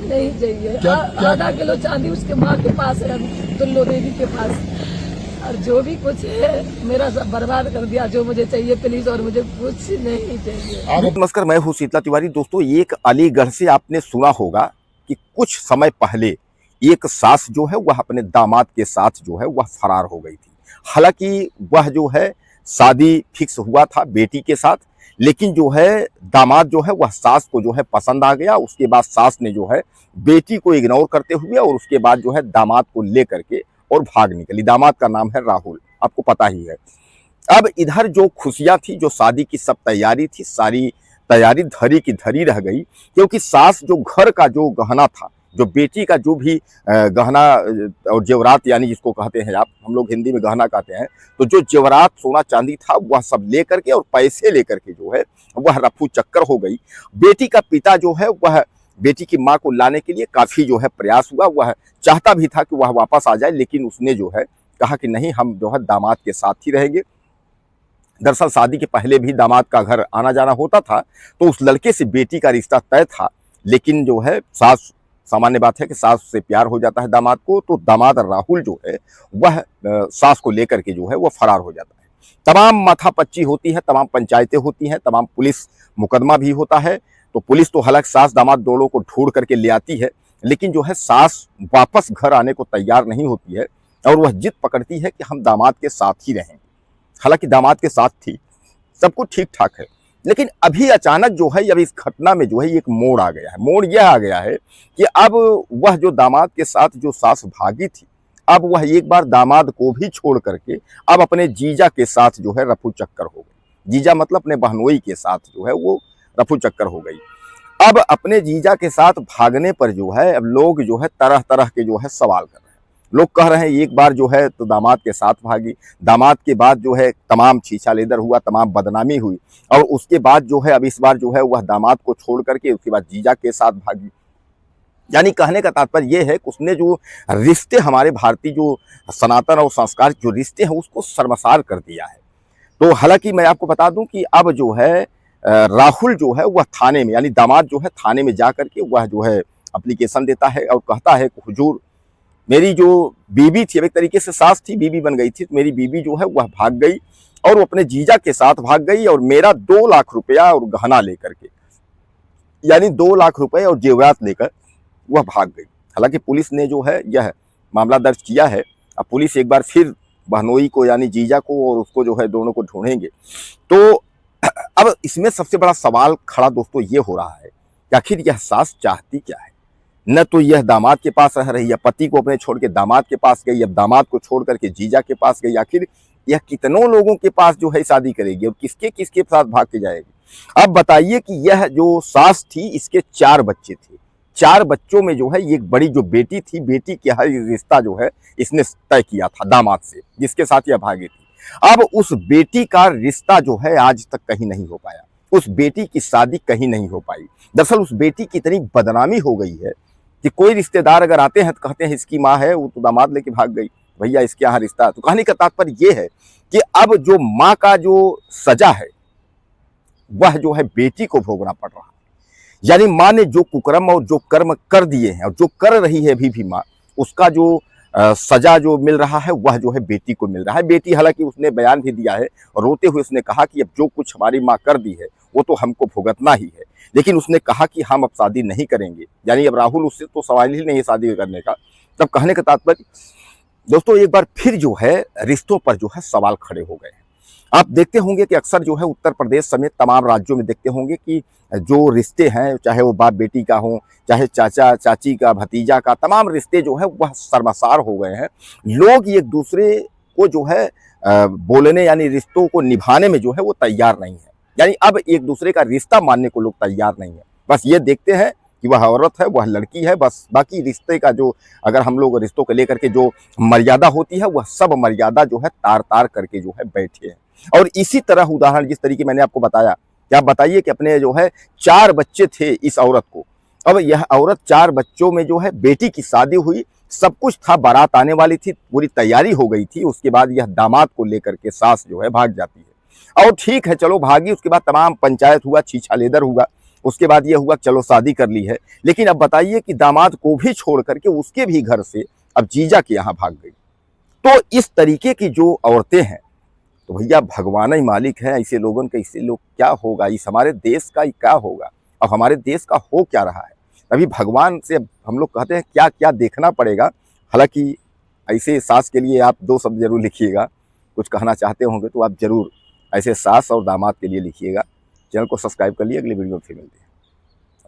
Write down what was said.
नहीं चाहिए। आधा किलो चांदी उसके माँ के पास है, दुल्लो देवी के पास, और जो भी कुछ है मेरा सब बर्बाद कर दिया। जो मुझे चाहिए प्लीज, और मुझे कुछ नहीं चाहिए। नमस्कार, मैं हूँ शीतला तिवारी। दोस्तों, एक अलीगढ़ से आपने सुना होगा कि कुछ समय पहले एक सास जो है वह अपने दामाद के साथ जो है वह फरार हो गई थी। हालांकि वह जो है शादी फिक्स हुआ था बेटी के साथ, लेकिन जो है दामाद जो है वह सास को जो है पसंद आ गया। उसके बाद सास ने जो है बेटी को इग्नोर करते हुए और उसके बाद जो है दामाद को लेकर के और भाग निकली। दामाद का नाम है राहुल, आपको पता ही है। अब इधर जो खुशियां थी, जो शादी की सब तैयारी थी, सारी तैयारी धरी की धरी रह गई, क्योंकि सास जो घर का जो गहना था, जो बेटी का जो भी गहना और जेवरात, यानी जिसको कहते हैं आप, हम लोग हिंदी में गहना कहते हैं, तो जो जेवरात सोना चांदी था वह सब लेकर के और पैसे लेकर के जो है वह रफू चक्कर हो गई। बेटी का पिता जो है वह बेटी की माँ को लाने के लिए काफी जो है प्रयास हुआ। वह चाहता भी था कि वह वापस आ जाए, लेकिन उसने जो है कहा कि नहीं, हम जो है दामाद के साथ ही रहेंगे। दरअसल शादी के पहले भी दामाद का घर आना जाना होता था, तो उस लड़के से बेटी का रिश्ता तय था। लेकिन जो है सास, सामान्य बात है कि सास से प्यार हो जाता है दामाद को, तो दामाद राहुल जो है वह सास को लेकर के जो है वह फरार हो जाता है। तमाम माथापच्ची होती है, तमाम पंचायतें होती हैं, तमाम पुलिस मुकदमा भी होता है। तो पुलिस तो हालांकि सास दामाद दोनों को ढूंढ करके ले आती है, लेकिन जो है सास वापस घर आने को तैयार नहीं होती है और वह जिद पकड़ती है कि हम दामाद के साथ ही रहेंगे। हालांकि दामाद के साथ थी, सब कुछ ठीक ठाक है, लेकिन अभी अचानक जो है अब इस घटना में जो है एक मोड़ आ गया है। मोड़ यह आ गया है कि अब वह जो दामाद के साथ जो सास भागी थी, अब वह एक बार दामाद को भी छोड़ करके अब अपने जीजा के साथ जो है रफू चक्कर हो गई। जीजा मतलब अपने बहनोई के साथ जो है वो रफू चक्कर हो गई। अब अपने जीजा के साथ भागने पर जो है अब लोग जो है तरह तरह के जो है सवाल कर रहे हैं। लोग कह रहे हैं एक बार जो है तो दामाद के साथ भागी, दामाद के बाद जो है तमाम छीछा लेदर हुआ, तमाम बदनामी हुई, और उसके बाद जो है अब इस बार जो है वह दामाद को छोड़ करके उसके बाद जीजा के साथ भागी। यानी कहने का तात्पर्य यह है कि उसने जो रिश्ते, हमारे भारतीय जो सनातन और संस्कार जो रिश्ते हैं, उसको शर्मसार कर दिया है। तो हालांकि मैं आपको बता दूं कि अब जो है राहुल जो है वह थाने में, यानी दामाद जो है थाने में जा करके वह जो है एप्लीकेशन देता है और कहता है कि हुजूर, मेरी जो बीबी थी, एक तरीके से सास थी, बीबी बन गई थी, तो मेरी बीबी जो है वह भाग गई और वो अपने जीजा के साथ भाग गई और मेरा 2 लाख रुपया और गहना लेकर के, यानी 2 लाख रुपए और जेवरात लेकर वह भाग गई। हालांकि पुलिस ने जो है यह मामला दर्ज किया है। अब पुलिस एक बार फिर बहनोई को, यानी जीजा को और उसको जो है दोनों को ढूंढेंगे। तो अब इसमें सबसे बड़ा सवाल खड़ा दोस्तों ये हो रहा है कि आखिर यह सास चाहती क्या है। न तो यह दामाद के पास रह रही है, पति को अपने छोड़ के दामाद के पास गई, अब दामाद को छोड़ करके जीजा के पास गई। आखिर यह कितनों लोगों के पास जो है शादी करेगी और किसके किसके साथ भाग के जाएगी। अब बताइए कि यह जो सास थी, इसके 4 बच्चे थे। 4 बच्चों में जो है एक बड़ी जो बेटी थी, बेटी के हर रिश्ता जो है इसने तय किया था दामाद से, जिसके साथ यह भागी थी। अब उस बेटी का रिश्ता जो है आज तक कहीं नहीं हो पाया, उस बेटी की शादी कहीं नहीं हो पाई। दरअसल उस बेटी की इतनी बदनामी हो गई है कि कोई रिश्तेदार अगर आते हैं तो कहते हैं इसकी माँ है, वो तो दामाद लेके भाग गई, भैया इसके यहाँ रिश्ता। तो कहने का तात्पर्य ये है कि अब जो माँ का जो सजा है वह जो है बेटी को भोगना पड़ रहा है। यानी माँ ने जो कुकर्म और जो कर्म कर दिए हैं और जो कर रही है अभी भी माँ, उसका जो सजा जो मिल रहा है वह जो है बेटी को मिल रहा है। बेटी, हालांकि उसने बयान भी दिया है और रोते हुए उसने कहा कि अब जो कुछ हमारी माँ कर दी है वो तो हमको भुगतना ही है, लेकिन उसने कहा कि हम अब शादी नहीं करेंगे। यानी अब राहुल उससे तो सवाल ही नहीं है शादी करने का। तब कहने का तात्पर्य दोस्तों एक बार फिर जो है रिश्तों पर जो है सवाल खड़े हो गए हैं। आप देखते होंगे कि अक्सर जो है उत्तर प्रदेश समेत तमाम राज्यों में देखते होंगे कि जो रिश्ते हैं, चाहे वो बाप बेटी का हो, चाहे चाचा चाची का, भतीजा का, तमाम रिश्ते जो है वह शर्मसार हो गए हैं। लोग एक दूसरे को जो है बोलने, यानी रिश्तों को निभाने में जो है वो तैयार नहीं है। यानी अब एक दूसरे का रिश्ता मानने को लोग तैयार नहीं है। बस ये देखते हैं कि वह औरत है, वह लड़की है, बस बाकी रिश्ते का जो, अगर हम लोग रिश्तों को लेकर के जो मर्यादा होती है वह सब मर्यादा जो है तार तार करके जो है बैठे हैं। और इसी तरह उदाहरण जिस तरीके मैंने आपको बताया कि आप बताइए कि अपने जो है 4 बच्चे थे इस औरत को। अब यह औरत 4 बच्चों में जो है बेटी की शादी हुई, सब कुछ था, बारात आने वाली थी, पूरी तैयारी हो गई थी। उसके बाद यह दामाद को लेकर के सास जो है भाग जाती है। और ठीक है, चलो भागी, उसके बाद तमाम पंचायत हुआ, छीछा लेदर हुआ। उसके बाद ये हुआ चलो शादी कर ली है, लेकिन अब बताइए कि दामाद को भी छोड़ करके उसके भी घर से अब जीजा के यहाँ भाग गई। तो इस तरीके की जो औरतें हैं, तो भैया भगवान ही मालिक है ऐसे लोगों का। इससे लोग क्या होगा, इस हमारे देश का क्या होगा, अब हमारे देश का हो क्या रहा है। अभी भगवान से हम लोग कहते हैं क्या क्या देखना पड़ेगा। हालांकि ऐसे सास के लिए आप 2 शब्द जरूर लिखिएगा, कुछ कहना चाहते होंगे तो आप जरूर ऐसे सास और दामाद के लिए लिखिएगा। चैनल को सब्सक्राइब कर लिए, अगले वीडियो में फिर मिलते हैं।